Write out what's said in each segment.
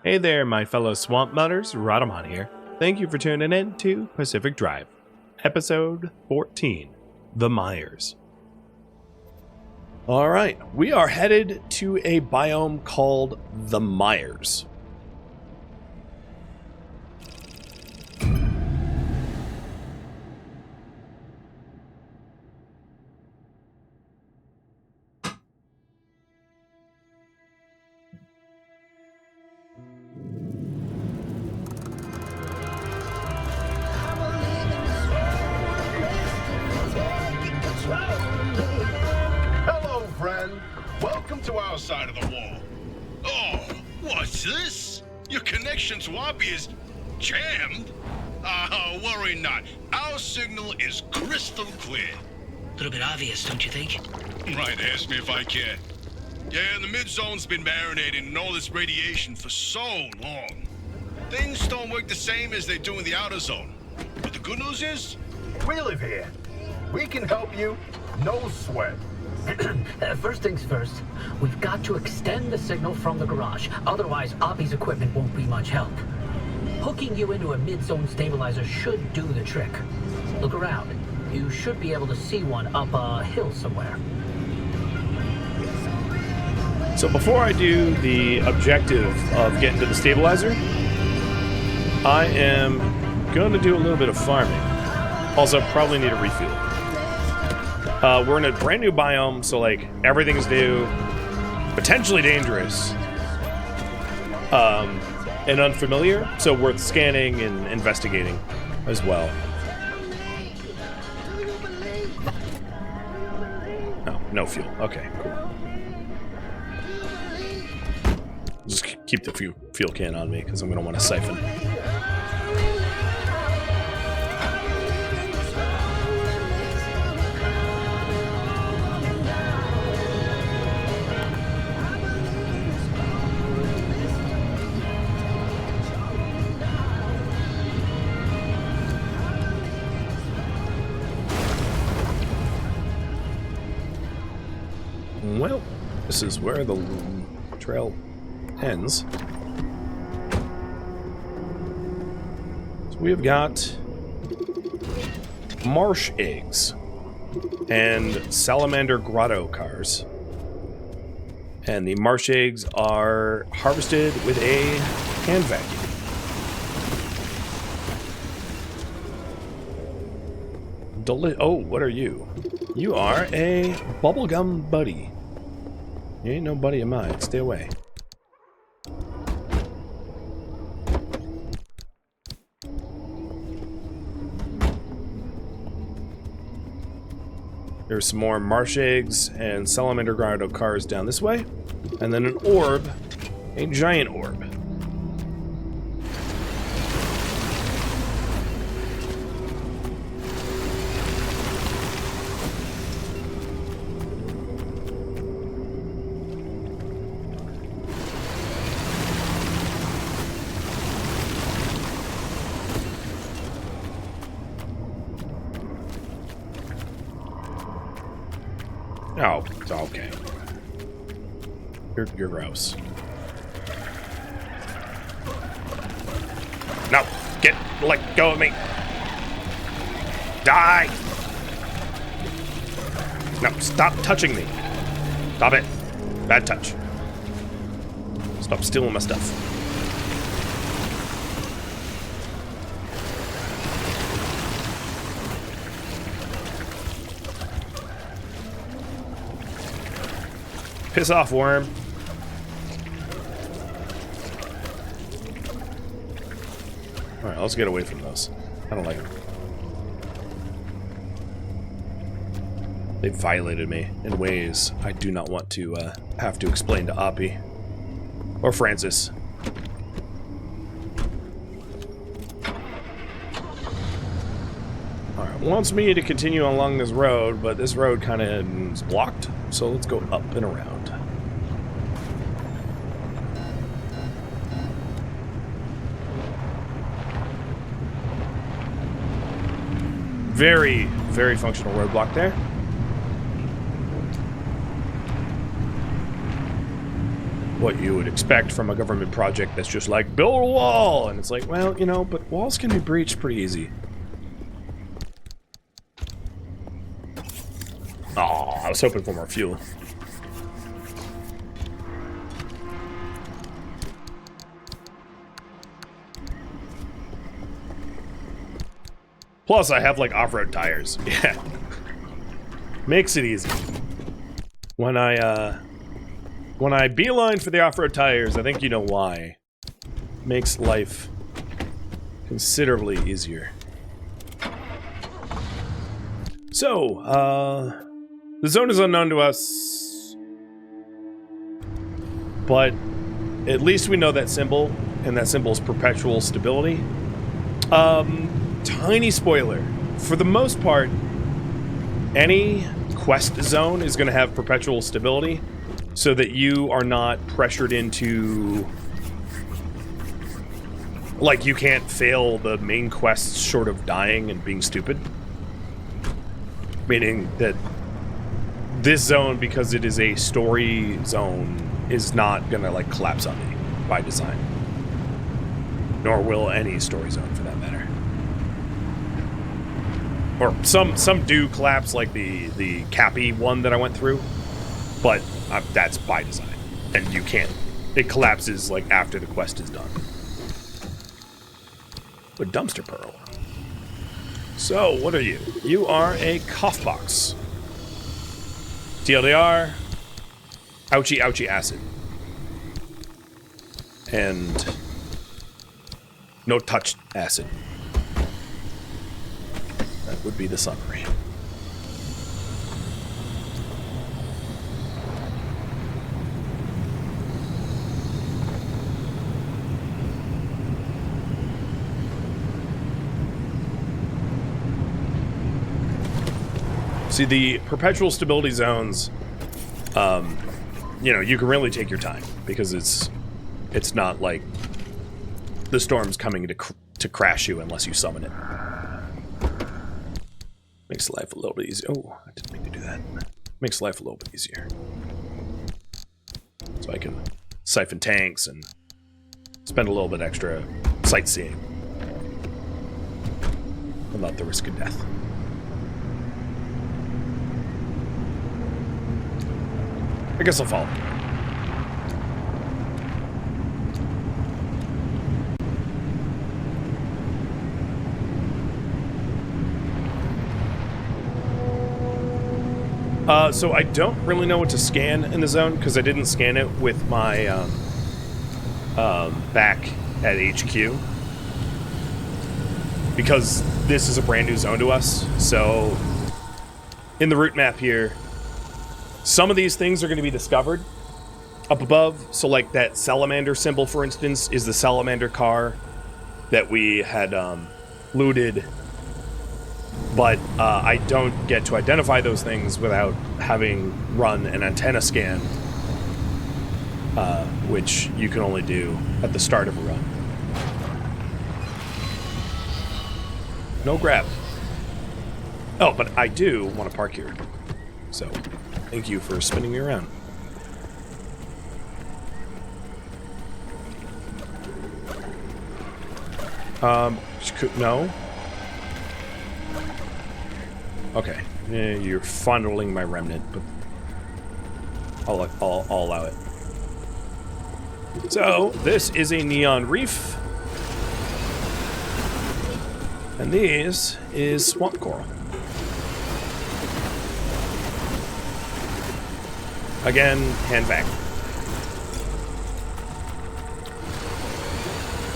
Hey there, my fellow swamp mutters, Rhadamant here. Thank you for tuning in to Pacific Drive, episode 14, The Mires. Alright, we are headed to a biome called the Mires. Hello, friend. Welcome to our side of the wall. Oh, what's this? Your connection to Wabi is jammed? Worry not. Our signal is crystal clear. A little bit obvious, don't you think? Right, ask me if I care. Yeah, the mid-zone's been marinating in all this radiation for so long. Things don't work the same as they do in the outer zone. But the good news is, We live here. We can help you. No sweat. First things first, we've got to extend the signal from the garage. Otherwise, Oppie's equipment won't be much help. Hooking you into a mid-zone stabilizer should do the trick. Look around. You should be able to see one up a hill somewhere. So before I do the objective of getting to the stabilizer, I am going to do a little bit of farming. Also, probably need a refuel. We're in a brand new biome, so like everything's new, potentially dangerous, and unfamiliar, so worth scanning and investigating as well. Oh, no fuel. Okay, cool. Just keep the fuel can on me because I'm going to want to siphon. Well, this is where the trail ends. So we have got marsh eggs and salamander grotto cars. And the marsh eggs are harvested with a hand vacuum. Oh, what are you? You are a bubblegum buddy. You ain't no buddy of mine. Stay away. There's some more marsh eggs and salamander grotto cars down this way. And then an orb. A giant orb. Oh, okay. You're gross. No, let go of me. Die. No, stop touching me. Stop it. Bad touch. Stop stealing my stuff. Piss off, worm. Alright, let's get away from those. I don't like them. They violated me in ways I do not want to have to explain to Oppie. Or Francis. Alright, wants me to continue along this road, but this road kind of is blocked. So let's go up and around. Very, very functional roadblock there. what you would expect from a government project that's just like, build a wall! And it's like, well, you know, but walls can be breached pretty easy. Oh, I was hoping for more fuel. Plus, I have, like, off-road tires. Yeah. Makes it easy. When I beeline for the off-road tires, I think you know why. Makes life considerably easier. So, the zone is unknown to us. But at least we know that symbol, and that symbol is perpetual stability. Tiny spoiler. For the most part, any quest zone is going to have perpetual stability so that you are not pressured into... Like, you can't fail the main quests short of dying and being stupid. Meaning that this zone, because it is a story zone, is not going to, like, collapse on me by design. Nor will any story zone, for that matter. Or some do collapse, like the Cappy one that I went through, but that's by design, and you can't. It collapses like after the quest is done. A dumpster pearl. So what are you? You are a cough box. TLDR. Ouchie ouchie acid. And no touched acid. That would be the summary. See, the perpetual stability zones, you know, you can really take your time because it's not like the storm's coming to crash you unless you summon it. Makes life a little bit easier. Oh, I didn't mean to do that. Makes life a little bit easier. So I can siphon tanks and spend a little bit extra sightseeing without the risk of death. I guess I'll follow. So I don't really know what to scan in the zone because I didn't scan it with my back at HQ because this is a brand new zone to us. So in the route map here, some of these things are going to be discovered up above. So like that salamander symbol, for instance, is the salamander car that we had looted. But I don't get to identify those things without having run an antenna scan, which you can only do at the start of a run. No grab. Oh, but I do want to park here. So, thank you for spinning me around. No. Okay, you're fondling my remnant, but I'll allow it. So, this is a neon reef. And these is swamp coral. Again, hand vac.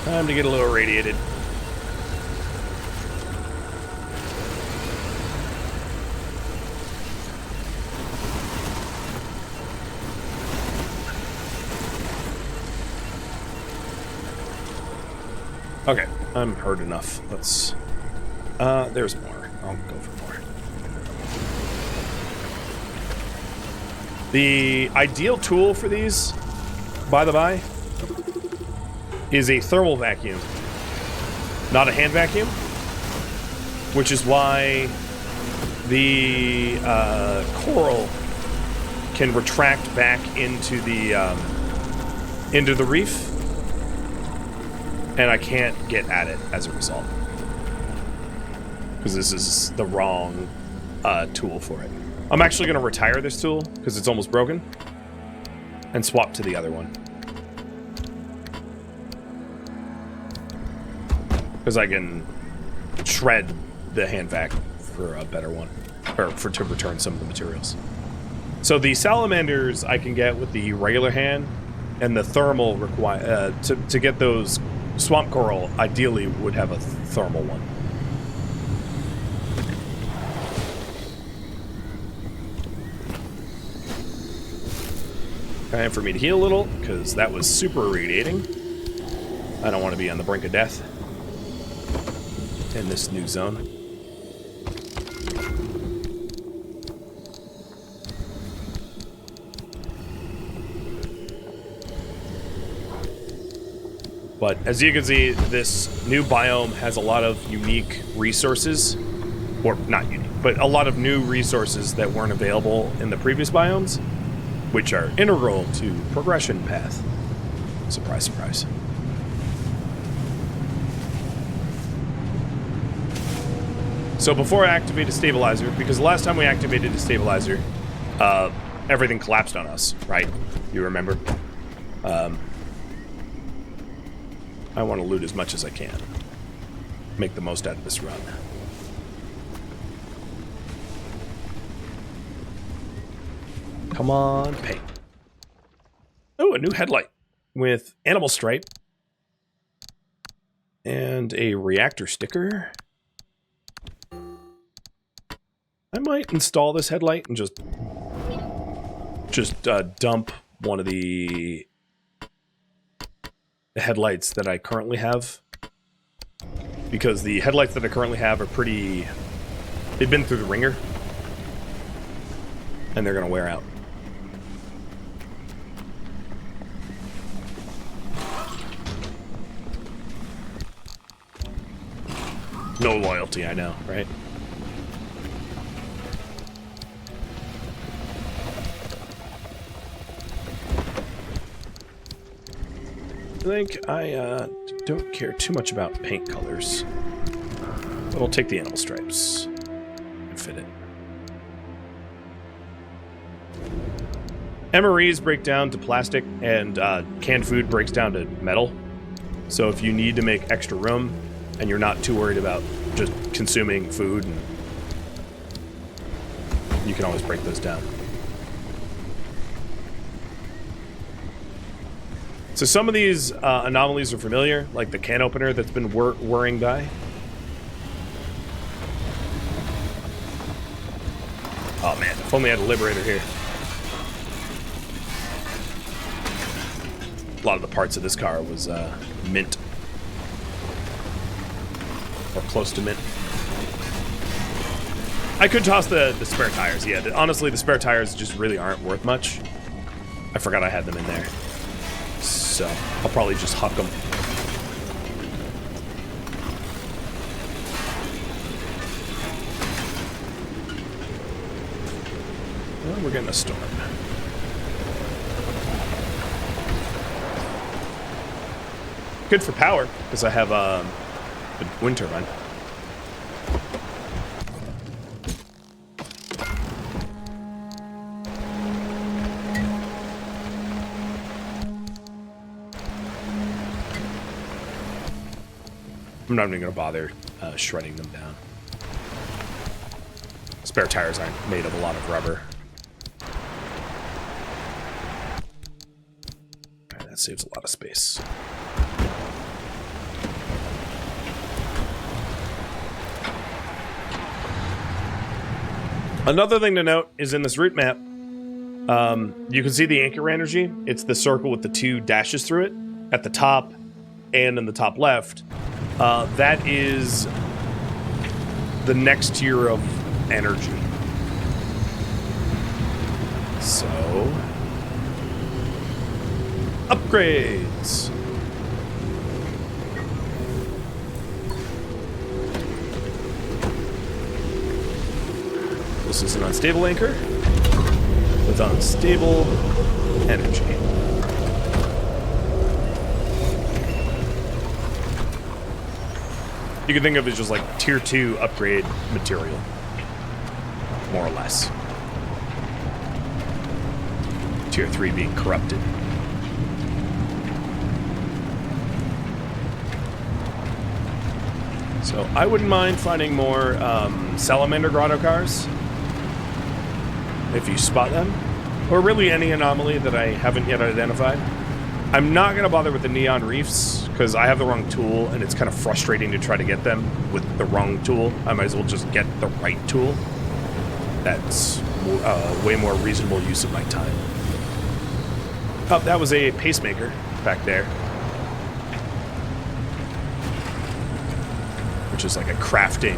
Time to get a little irradiated. Okay, I'm hurt enough. Let's... there's more. I'll go for more. The ideal tool for these, by the by, is a thermal vacuum, not a hand vacuum, which is why the coral can retract back into the into the reef, and I can't get at it as a result. Because this is the wrong tool for it. I'm actually going to retire this tool, because it's almost broken, and swap to the other one. Because I can shred the hand vac for a better one, or to return some of the materials. So the salamanders I can get with the regular hand, and the thermal require to get those swamp coral. Ideally, would have a thermal one. Time for me to heal a little, because that was super irradiating. I don't want to be on the brink of death in this new zone. But as you can see, this new biome has a lot of unique resources, or not unique, but a lot of new resources that weren't available in the previous biomes, which are integral to progression path. Surprise, surprise. So before I activate a stabilizer, because the last time we activated a stabilizer, everything collapsed on us, right? You remember? I want to loot as much as I can. Make the most out of this run. Come on, paint. Oh, a new headlight with animal stripe and a reactor sticker. I might install this headlight and just dump one of the headlights that I currently have, because the headlights that I currently have are pretty, they've been through the ringer and they're gonna wear out. No loyalty, I know, right? I think I don't care too much about paint colors. But I'll take the animal stripes and fit it. MREs break down to plastic, and canned food breaks down to metal. So if you need to make extra room, and you're not too worried about just consuming food, and you can always break those down. So some of these anomalies are familiar, like the can opener that's been whirring by. Oh man, if only I had a liberator here. A lot of the parts of this car was mint. Or close to mint. I could toss the spare tires, yeah. Honestly, the spare tires just really aren't worth much. I forgot I had them in there. So I'll probably just huck them. Well, we're getting a storm. Good for power, because I have a wind turbine. I'm not even going to bother shredding them down. Spare tires aren't made of a lot of rubber. Alright, that saves a lot of space. Another thing to note is in this route map, you can see the anchor energy. It's the circle with the 2 dashes through it at the top and in the top left. That is the next tier of energy. So, upgrades. This is an unstable anchor with unstable energy. You can think of it as just like tier 2 upgrade material, more or less. Tier 3 being corrupted. So I wouldn't mind finding more salamander grotto cars if you spot them, or really any anomaly that I haven't yet identified. I'm not going to bother with the neon reefs because I have the wrong tool and it's kind of frustrating to try to get them with the wrong tool. I might as well just get the right tool. That's way more reasonable use of my time. Oh, that was a pacemaker back there. Which is like a crafting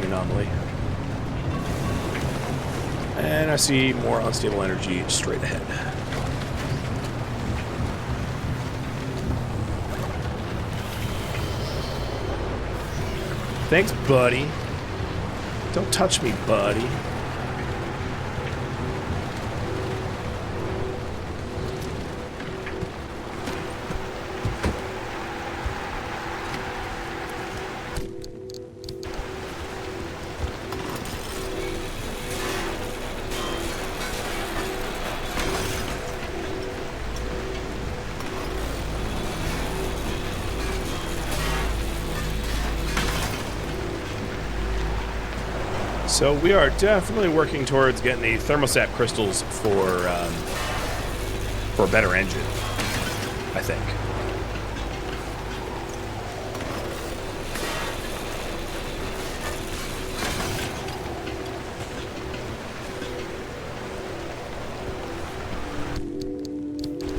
anomaly. And I see more unstable energy straight ahead. Thanks, buddy. Don't touch me, buddy. So we are definitely working towards getting the thermostat crystals for a better engine, I think.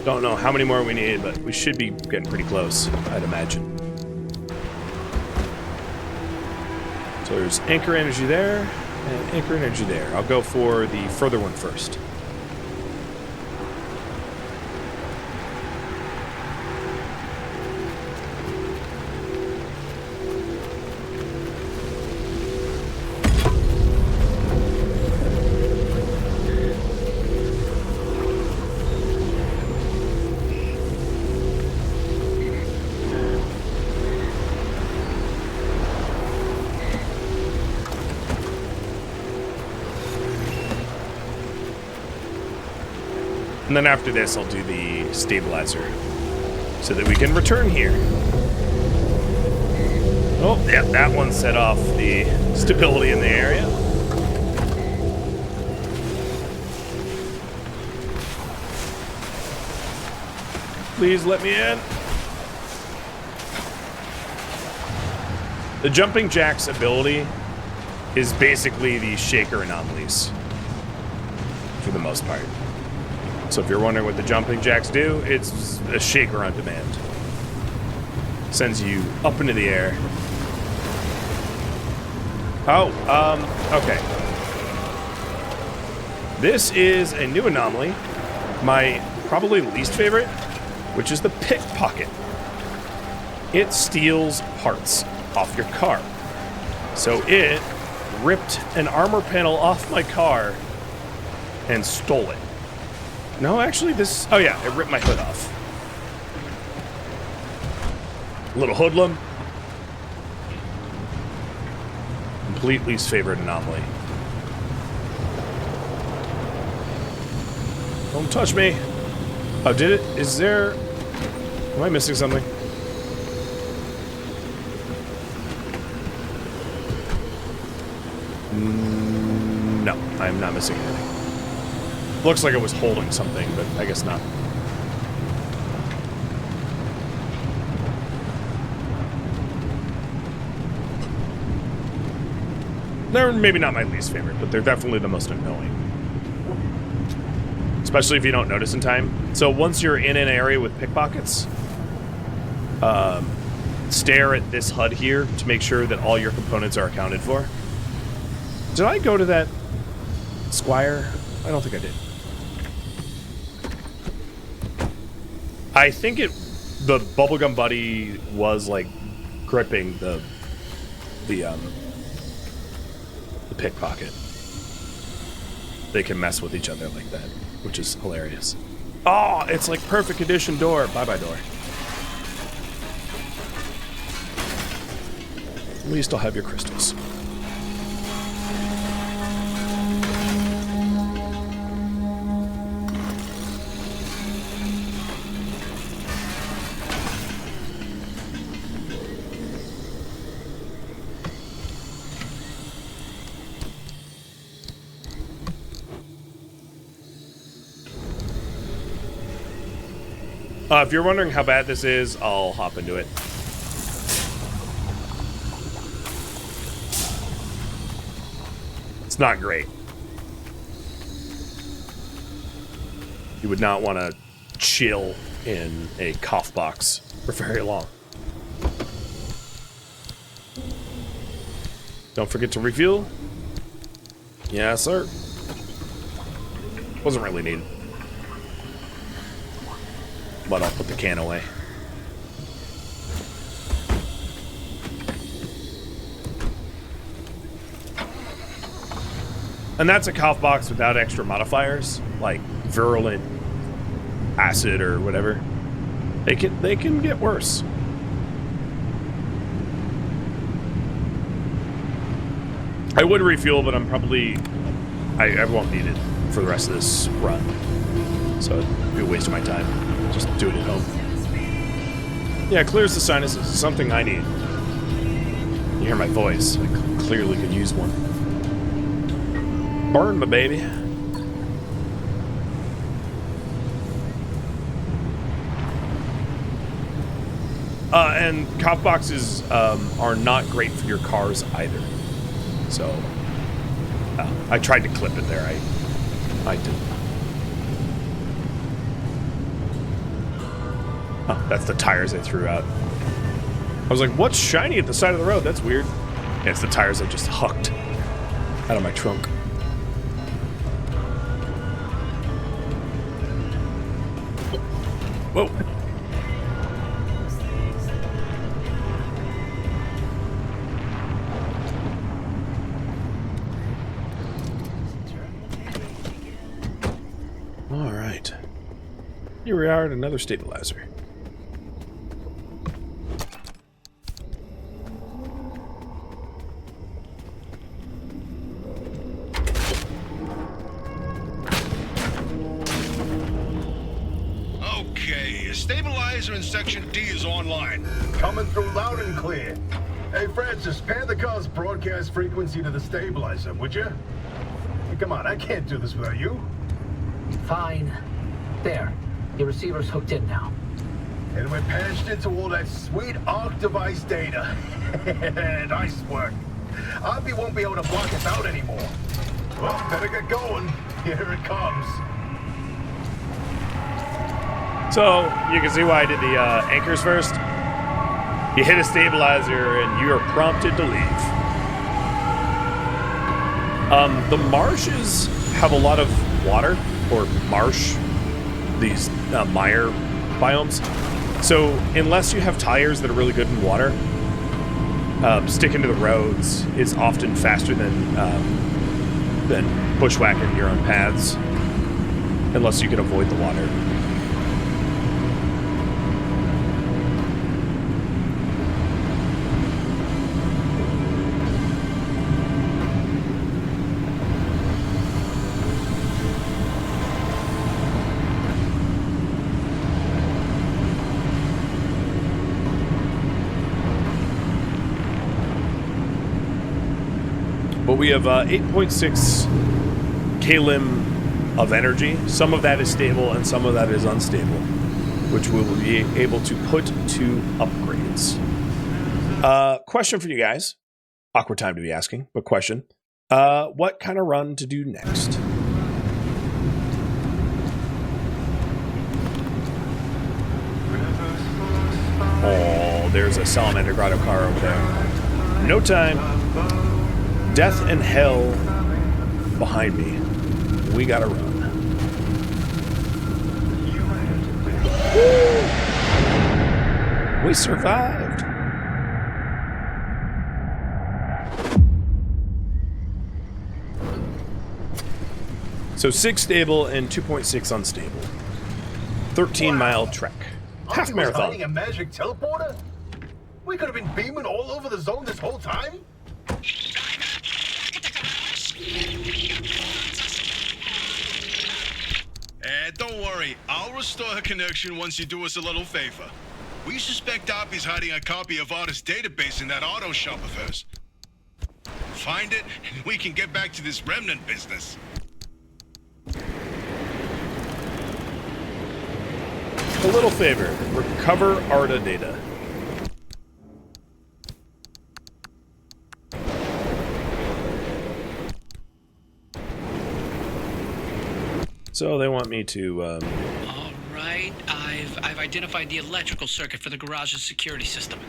Don't know how many more we need, but we should be getting pretty close, I'd imagine. So there's anchor energy there. And anchor energy there. I'll go for the further one first. And then after this, I'll do the stabilizer so that we can return here. Oh, yeah, that one set off the stability in the area. Please let me in. The jumping jack's ability is basically the shaker anomalies for the most part. So if you're wondering what the jumping jacks do, it's a shaker on demand. Sends you up into the air. Oh, okay. This is a new anomaly. My probably least favorite, which is the pickpocket. It steals parts off your car. So it ripped an armor panel off my car and stole it. No, actually this... Oh yeah, it ripped my hood off. Little hoodlum. Complete least favorite anomaly. Don't touch me. Oh, did it? Is there... Am I missing something? No, I'm not missing anything. Looks like it was holding something, but I guess not. They're maybe not my least favorite, but they're definitely the most annoying. Especially if you don't notice in time. So once you're in an area with pickpockets, stare at this HUD here to make sure that all your components are accounted for. Did I go to that Squire? I don't think I did. I think the bubblegum buddy was like gripping the pickpocket. They can mess with each other like that, which is hilarious. Oh, it's like perfect condition door. Bye-bye door. At least I'll have your crystals. If you're wondering how bad this is, I'll hop into it. It's not great. You would not want to chill in a cough box for very long. Don't forget to refuel. Yes, sir. Wasn't really needed. But I'll put the can away. And that's a cough box without extra modifiers, like virulent acid or whatever. They can get worse. I would refuel, but I'm probably I won't need it for the rest of this run. So it'd be a waste of my time. Just do it at home. Yeah, it clears the sinuses. It's something I need. You hear my voice. I clearly could use one. Burn, my baby. And cough boxes are not great for your cars either. So, I tried to clip it there. I didn't. Oh, that's the tires I threw out. I was like, what's shiny at the side of the road? That's weird. Yeah, it's the tires I just hucked out of my trunk. Whoa. All right. Here we are at another stabilizer. Stabilizer in Section D is online. Coming through loud and clear. Hey, Francis, pan the car's broadcast frequency to the stabilizer, would you? Hey, come on, I can't do this without you. Fine. There. Your receiver's hooked in now. And we're patched into all that sweet ARC device data. Nice work. Abby won't be able to block us out anymore. Well, better get going. Here it comes. So, you can see why I did the anchors first. You hit a stabilizer and you are prompted to leave. The marshes have a lot of water, or marsh, these mire biomes. So, unless you have tires that are really good in water, sticking to the roads is often faster than bushwhacking your own paths, unless you can avoid the water. But we have 8.6 klim of energy. Some of that is stable and some of that is unstable, which we will be able to put to upgrades. Question for you guys. Awkward time to be asking, but question. What kind of run to do next? Oh, there's a Salamander Grotto car over there. No time. Death and hell behind me. We gotta run. Woo! We survived. So 6 stable and 2.6 unstable. 13-mile trek. Half Arda was marathon. hiding a magic teleporter? We could have been beaming all over the zone this whole time? Don't worry, I'll restore her connection once you do us a little favor. We suspect Oppie's hiding a copy of Arda's database in that auto shop of hers. Find it, and we can get back to this remnant business. A little favor. Recover Arda data. So they want me to, All right, I've identified the electrical circuit for the garage's security system.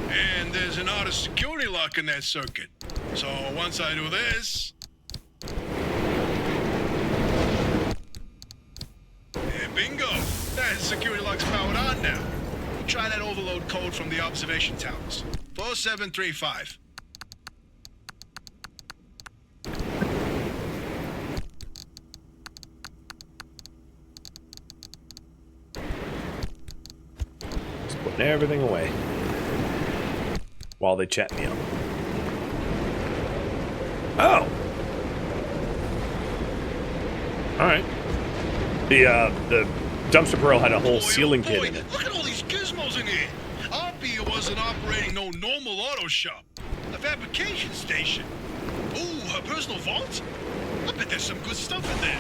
And there's an Arda security lock in that circuit. So once I do this... And bingo! That security lock's powered on now. Try that overload code from the observation towers. 4735. just putting everything away while they chat me up. Oh! Alright. The dumpster barrel had a whole sealing kit in it. Look at all these gizmos in here. Oppie wasn't operating no normal auto shop. A fabrication station. Ooh, her personal vault? I bet there's some good stuff in there.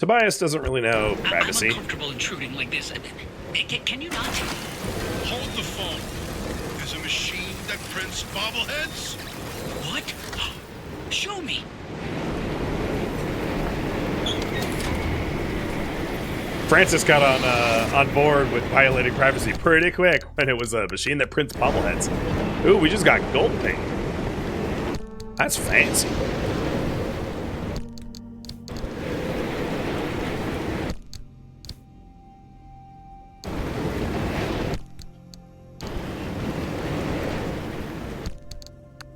Tobias doesn't really know I'm privacy. uncomfortable intruding like this. Can you not? Hold the phone. There's a machine that prints bobbleheads. What? Show me. Francis got on board with violating privacy pretty quick when it was a machine that prints bobbleheads. Ooh, we just got gold paint. That's fancy.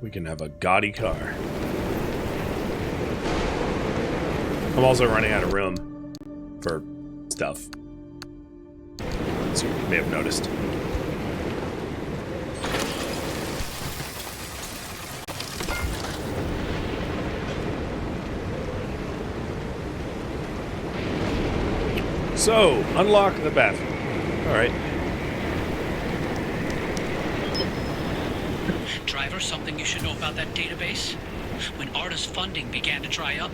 We can have a gaudy car. I'm also running out of room for stuff, as you may have noticed. So, unlock the bathroom. Alright. Driver, something you should know about that database? When Arda's funding began to dry up,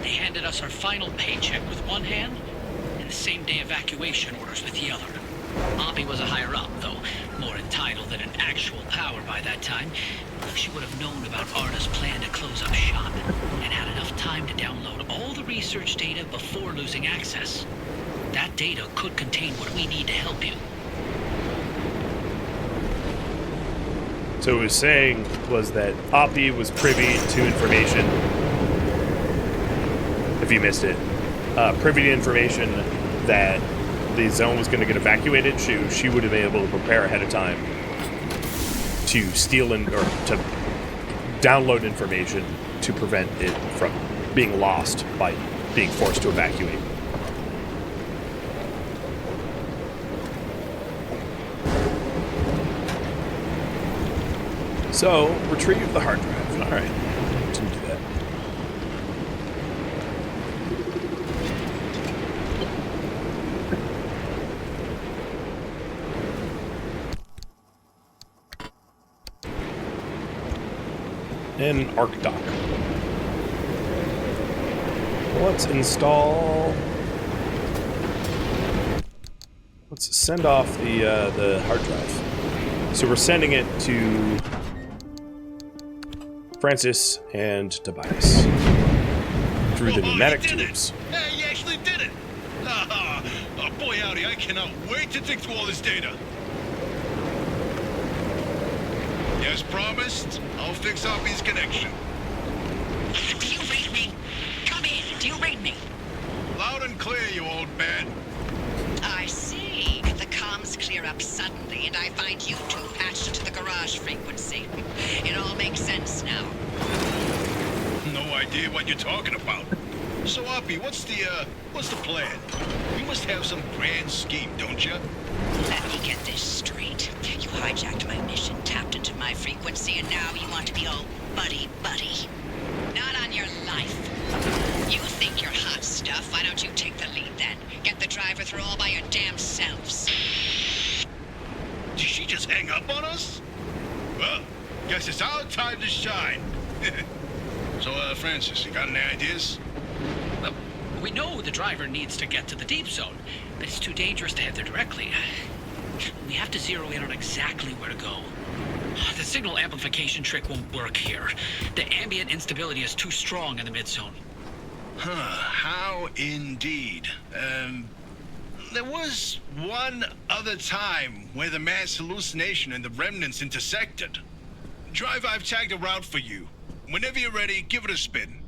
they handed us our final paycheck with one hand and the same-day evacuation orders with the other. Oppie was a higher-up, though more entitled than an actual power by that time. She would have known about Arda's plan to close up shop and had enough time to download all the research data before losing access. That data could contain what we need to help you. So what it was saying was that Oppie was privy to information, if you missed it, privy to information that the zone was going to get evacuated. She would have been able to prepare ahead of time to steal or to download information to prevent it from being lost by being forced to evacuate. So, retrieve the hard drive. Alright. Didn't do that. And arc dock. Let's install... Let's send off the hard drive. So we're sending it to Francis and Tobias through the pneumatic tubes. Hey, you actually did it! Oh, boy howdy, I cannot wait to dig through all this data. As promised, I'll fix Oppie's connection. Do you read me? Come in, do you read me? Loud and clear, you old man. I see. The comms clear up suddenly, and I find you two patched into the garage frequency. It all makes sense now. No idea what you're talking about. So, Oppie, what's the plan? You must have some grand scheme, don't you? Let me get this straight. You hijacked my mission, tapped into my frequency, and now you want to be all buddy-buddy. Not on your life. You think you're hot stuff. Why don't you take the lead, then? Get the driver through all by your damn selves. Did she just hang up on us? Well, guess it's our time to shine. So, Francis, you got any ideas? Well, we know the driver needs to get to the deep zone, but it's too dangerous to head there directly. We have to zero in on exactly where to go. The signal amplification trick won't work here. The ambient instability is too strong in the mid-zone. Huh, how indeed. There was one other time where the mass hallucination and the remnants intersected. Drive, I've tagged a route for you. Whenever you're ready, give it a spin.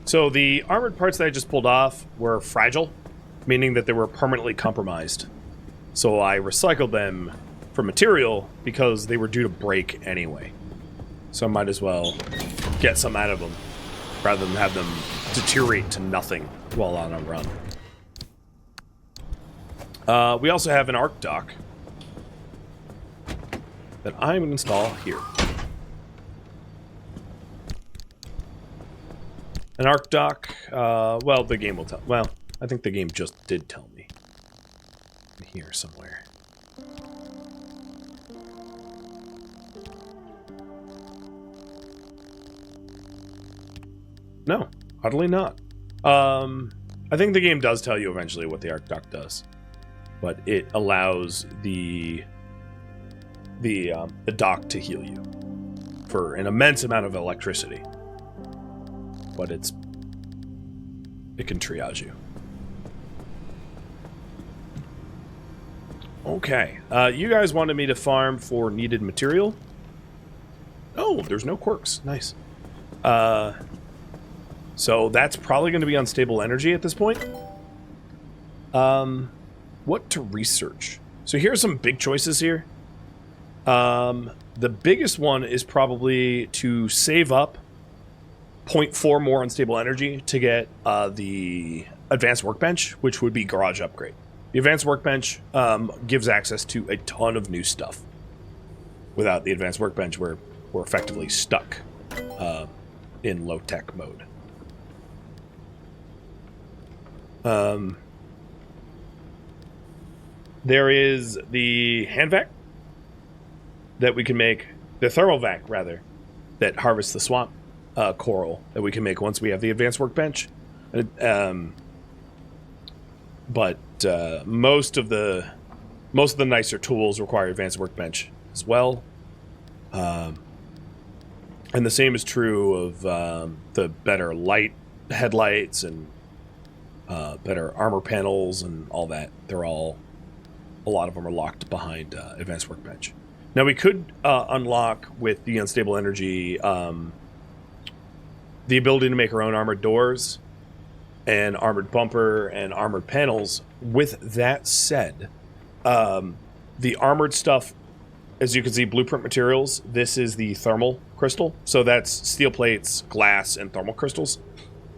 So the armored parts that I just pulled off were fragile, meaning that they were permanently compromised. So I recycled them for material because they were due to break anyway. So I might as well get some out of them rather than have them deteriorate to nothing while on a run. We also have an arc dock that I'm going to install here. An arc dock, well, the game will tell. Well, I think the game just did tell me. Here somewhere. No, oddly not. I think the game does tell you eventually what the arc dock does, but it allows the dock to heal you for an immense amount of electricity. But it can triage you. Okay, you guys wanted me to farm for needed material. Oh, there's no quirks. Nice. So that's probably going to be unstable energy at this point. What to research? So here's some big choices here. The biggest one is probably to save up 0.4 more unstable energy to get the advanced workbench, which would be garage upgrade. The advanced workbench gives access to a ton of new stuff. Without the advanced workbench, we're effectively stuck in low-tech mode. There is the hand vac that we can make, the thermal vac rather, that harvests the swamp coral that we can make once we have the advanced workbench. But most of the nicer tools require advanced workbench as well. And the same is true of the better light headlights and better armor panels and all that. A lot of them are locked behind advanced workbench. Now we could unlock with the unstable energy the ability to make our own armored doors and armored bumper and armored panels. With that said, the armored stuff, as you can see, blueprint materials, this is the thermal crystal. So that's steel plates, glass, and thermal crystals.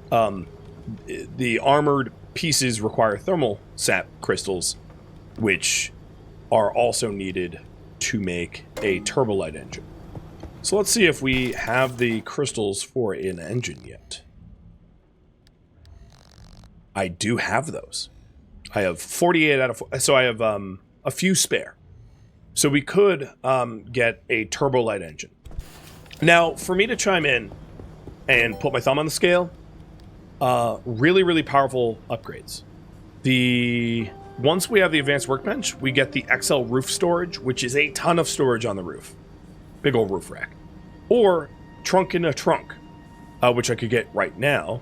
The armored pieces require thermal sap crystals, which are also needed to make a turbolight engine. So let's see if we have the crystals for an engine yet. I do have those. I have 48 out of... So I have a few spare. So we could get a turbolight engine. Now, for me to chime in and put my thumb on the scale, really, really powerful upgrades. Once we have the advanced workbench, we get the XL roof storage, which is a ton of storage on the roof. Big old roof rack. Or trunk in a trunk, which I could get right now,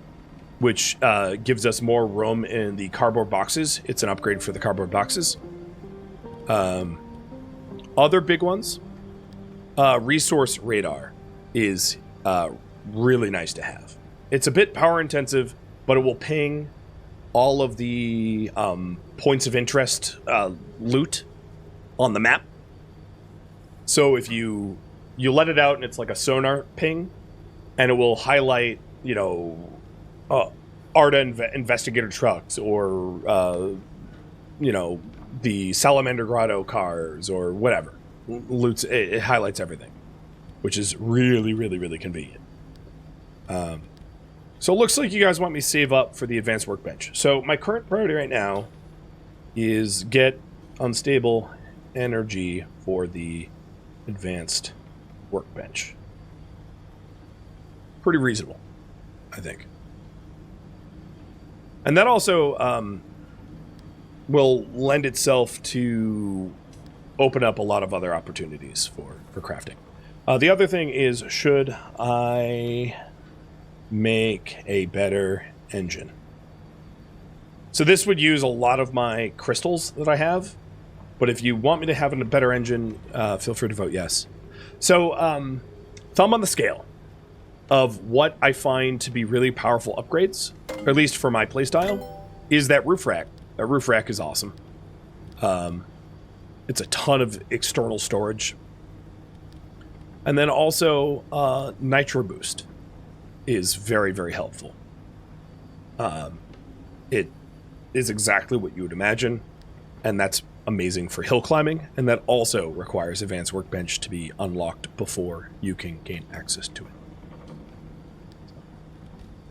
which gives us more room in the cardboard boxes. It's an upgrade for the cardboard boxes. Other big ones, resource radar is really nice to have. It's a bit power intensive, but it will ping all of the points of interest loot on the map. So if you let it out and it's like a sonar ping, and it will highlight you know, Arda investigator trucks, or you know, the Salamander Grotto cars, or whatever. Loots. It highlights everything, which is really, really, really convenient. So it looks like you guys want me to save up for the advanced workbench. So my current priority right now is get unstable energy for the advanced workbench. Pretty reasonable, I think. And that also will lend itself to open up a lot of other opportunities for crafting. The other thing is, should I make a better engine? So this would use a lot of my crystals that I have, but if you want me to have a better engine, feel free to vote yes. So, thumb on the scale of what I find to be really powerful upgrades, or at least for my playstyle, is that roof rack. That roof rack is awesome. It's a ton of external storage. And then also, Nitro Boost is very, very helpful. It is exactly what you would imagine, and that's amazing for hill climbing, and that also requires Advanced Workbench to be unlocked before you can gain access to it.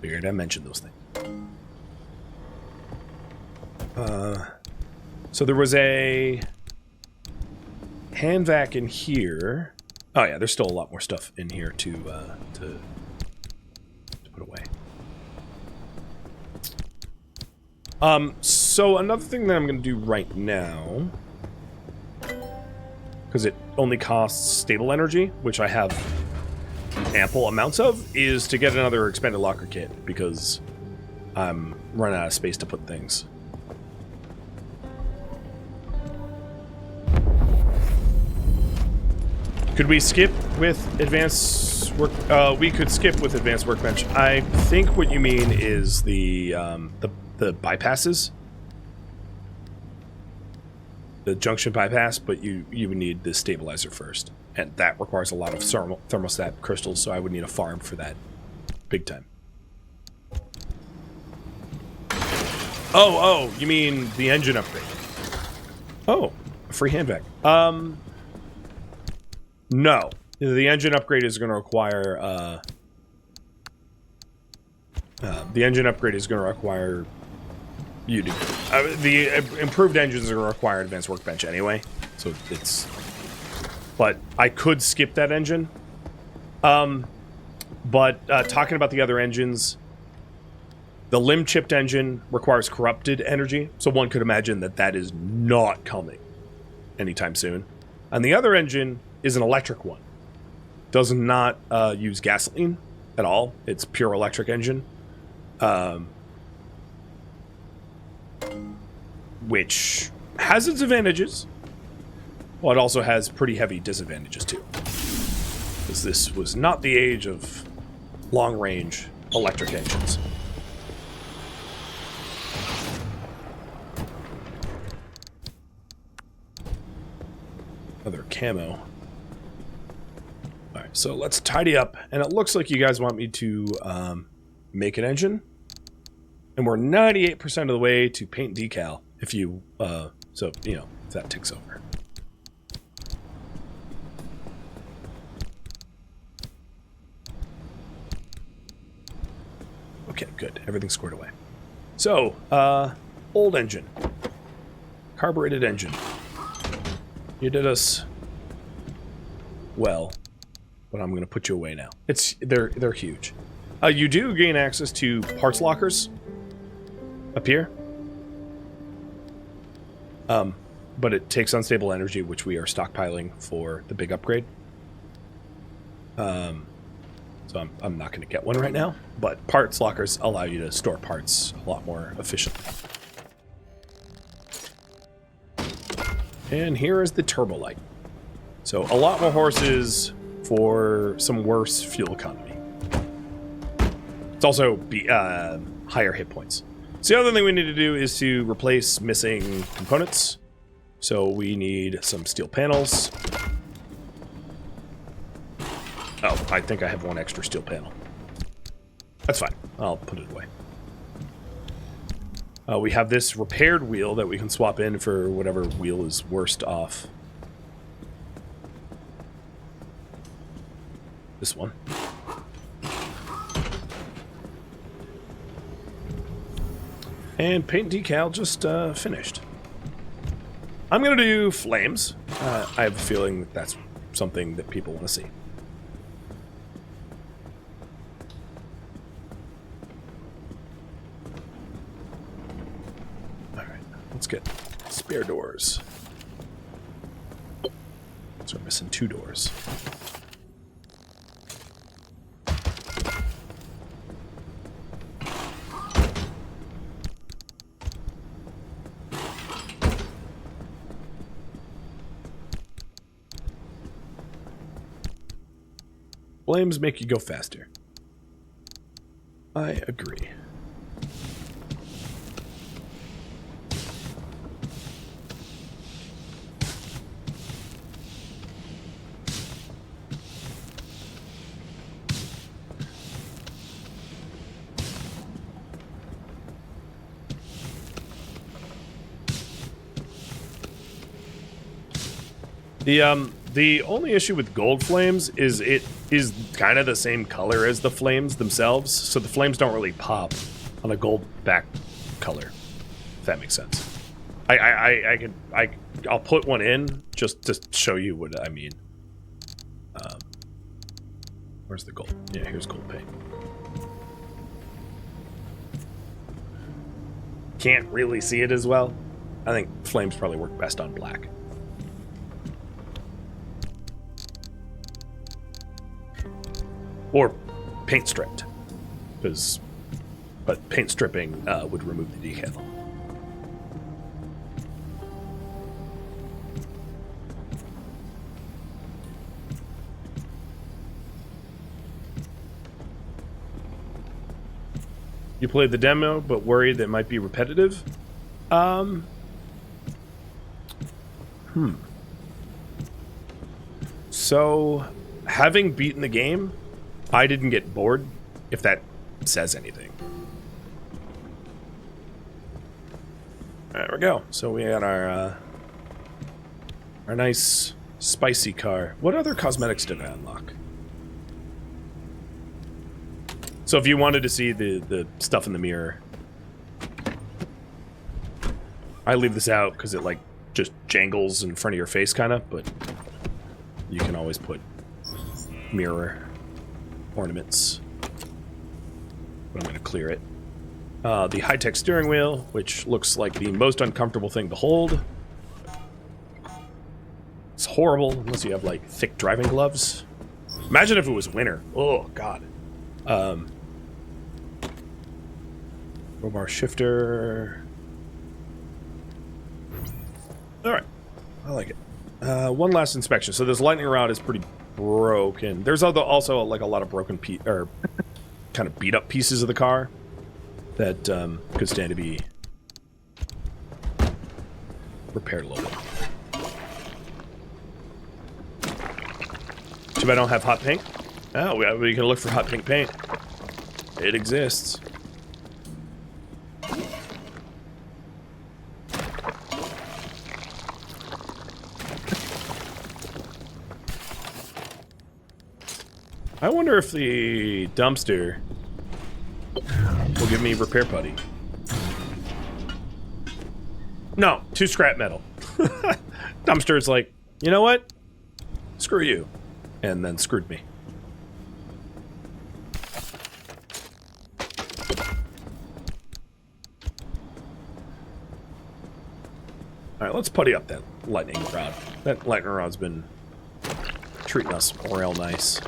Figured I mentioned those things. So there was a hand vac in here. Oh yeah, there's still a lot more stuff in here to put away. So another thing that I'm going to do right now, because it only costs stable energy, which I have ample amounts of, is to get another expanded locker kit, because I'm running out of space to put things. Could we skip with advanced work? We could skip with advanced workbench. I think what you mean is the bypasses, the junction bypass, but you would need the stabilizer first, and that requires a lot of thermostat crystals. So I would need a farm for that, big time. Oh, you mean the engine upgrade? Oh, a free hand vac. No, the engine upgrade is going to require. The engine upgrade is going to require you to. The improved engines are going to require advanced workbench anyway, so it's. But I could skip that engine. But talking about the other engines, the limb chipped engine requires corrupted energy, so one could imagine that that is not coming anytime soon. And the other engine is an electric one. Does not use gasoline at all. It's pure electric engine. Which has its advantages, but it also has pretty heavy disadvantages too. Because this was not the age of long-range electric engines. Other camo. Alright, so let's tidy up. And it looks like you guys want me to make an engine. And we're 98% of the way to paint decal. If you, so, you know, if that ticks over. Okay, good. Everything's squared away. So, old engine. Carbureted engine. You did us well, but I'm going to put you away now. They're huge. You do gain access to parts lockers up here. But it takes unstable energy, which we are stockpiling for the big upgrade. So I'm not going to get one right now, but parts lockers allow you to store parts a lot more efficiently. And here is the turbo light. So a lot more horses for some worse fuel economy. It's also higher hit points. So the other thing we need to do is to replace missing components. So we need some steel panels. Oh, I think I have one extra steel panel. That's fine. I'll put it away. We have this repaired wheel that we can swap in for whatever wheel is worst off. This one. And paint decal just finished. I'm going to do flames. I have a feeling that that's something that people want to see. Alright, let's get spare doors. So we're missing 2 doors. Flames make you go faster. I agree. The only issue with gold flames is it is kind of the same color as the flames themselves, so the flames don't really pop on a gold back color, if that makes sense. I'll put one in just to show you what I mean. Where's the gold? Yeah, here's gold paint. Can't really see it as well. I think flames probably work best on black. Or paint stripped, but paint stripping would remove the decal. You played the demo, but worried that it might be repetitive? So, having beaten the game, I didn't get bored, if that says anything. There we go. So we got our nice spicy car. What other cosmetics did I unlock? So if you wanted to see the stuff in the mirror, I leave this out because it like just jangles in front of your face kind of, but you can always put mirror ornaments. But I'm going to clear it. The high-tech steering wheel, which looks like the most uncomfortable thing to hold. It's horrible unless you have like thick driving gloves. Imagine if it was winter. Oh god. Crowbar shifter. Alright. I like it. One last inspection. So this lightning rod is pretty broken. There's also like a lot of broken kind of beat up pieces of the car that could stand to be repaired a little bit. Too bad I don't have hot pink. Oh, we can look for hot pink paint. It exists. I wonder if the dumpster will give me repair putty. No, 2 scrap metal. Dumpster's like, you know what? Screw you. And then screwed me. Alright, let's putty up that lightning rod. That lightning rod's been treating us real nice.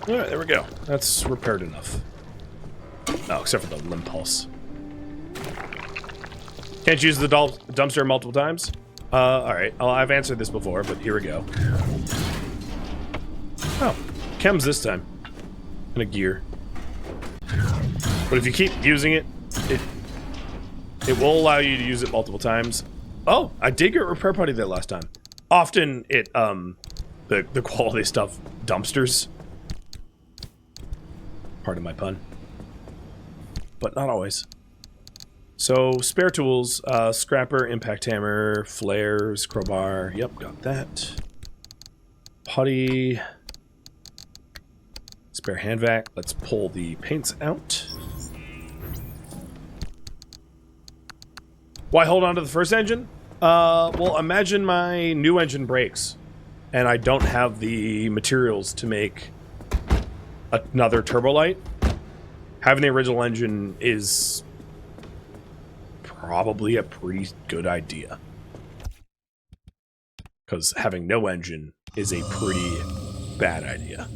Alright, there we go. That's repaired enough. Oh, except for the limb pulse. Can't use the dumpster multiple times? Alright. I've answered this before, but here we go. Oh, chems this time. And a gear. But if you keep using it, It will allow you to use it multiple times. Oh, I did get repair putty there last time. Often it, the quality stuff dumpsters. Pardon my pun. But not always. So, spare tools, scrapper, impact hammer, flares, crowbar. Yep, got that. Putty. Spare hand vac. Let's pull the paints out. Why hold on to the first engine? Well, imagine my new engine breaks, and I don't have the materials to make another turbo light. Having the original engine is probably a pretty good idea, because having no engine is a pretty bad idea.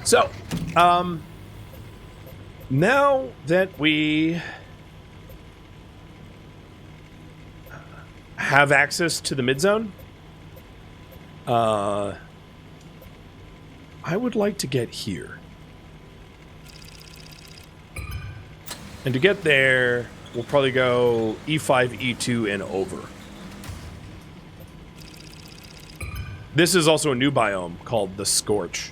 So, now that we have access to the mid-zone, I would like to get here. And to get there, we'll probably go E5, E2, and over. This is also a new biome called the Scorch.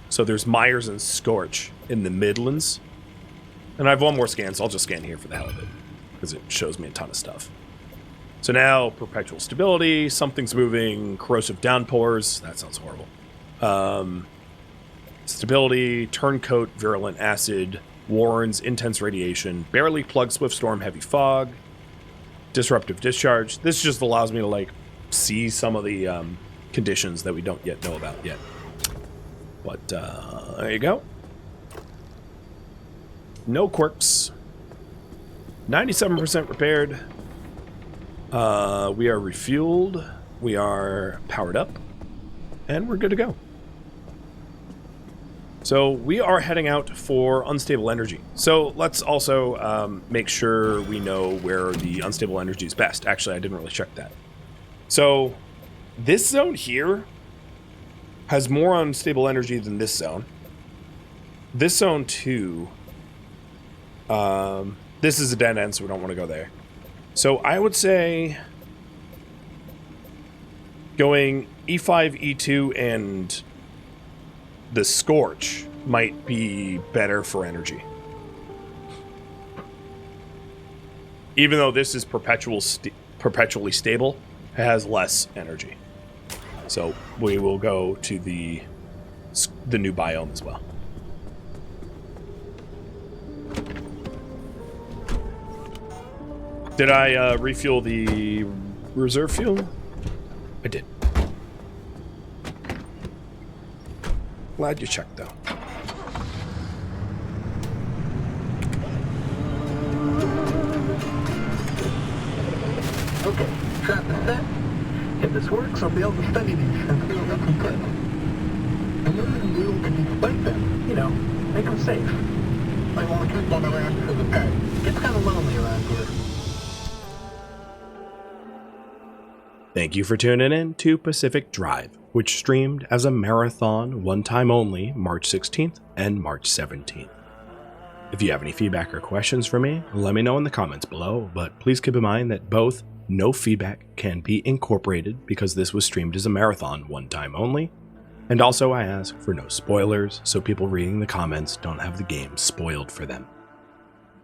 So there's Mires and Scorch in the Midlands. And I have one more scan, so I'll just scan here for the hell of it, because it shows me a ton of stuff. So now, perpetual stability, something's moving, corrosive downpours, that sounds horrible. Stability, turncoat, virulent acid, warns, intense radiation, barely plug, swift storm, heavy fog, disruptive discharge. This just allows me to, like, see some of the conditions that we don't yet know about yet. But, there you go. No quirks. 97% repaired. We are refueled. We are powered up. And we're good to go. So we are heading out for unstable energy. So let's also make sure we know where the unstable energy is best. Actually, I didn't really check that. So this zone here has more unstable energy than this zone. This zone too. This is a dead end, so we don't want to go there. So I would say going E5, E2, and the Scorch might be better for energy. Even though this is perpetually stable, it has less energy. So we will go to the new biome as well. Did I refuel the reserve fuel? I did. Glad you checked, though. Okay, trap is set. If this works, I'll be able to study these and feel that I'm good. And then you can inspect them, you know, make them safe. I want to keep one around as a pet. It's kind of lonely around here. Thank you for tuning in to Pacific Drive, which streamed as a marathon one time only March 16th and March 17th. If you have any feedback or questions for me, let me know in the comments below, but please keep in mind that both no feedback can be incorporated because this was streamed as a marathon one time only, and also I ask for no spoilers so people reading the comments don't have the game spoiled for them.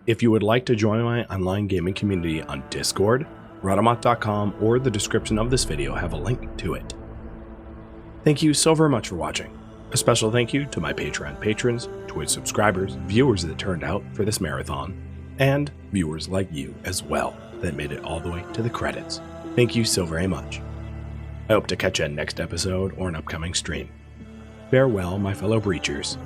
If you would like to join my online gaming community on Discord, Rhadamant.com or the description of this video have a link to it. Thank you so very much for watching. A special thank you to my Patreon patrons, Twitch subscribers, viewers that turned out for this marathon, and viewers like you as well that made it all the way to the credits. Thank you so very much. I hope to catch you in next episode or an upcoming stream. Farewell, my fellow breachers,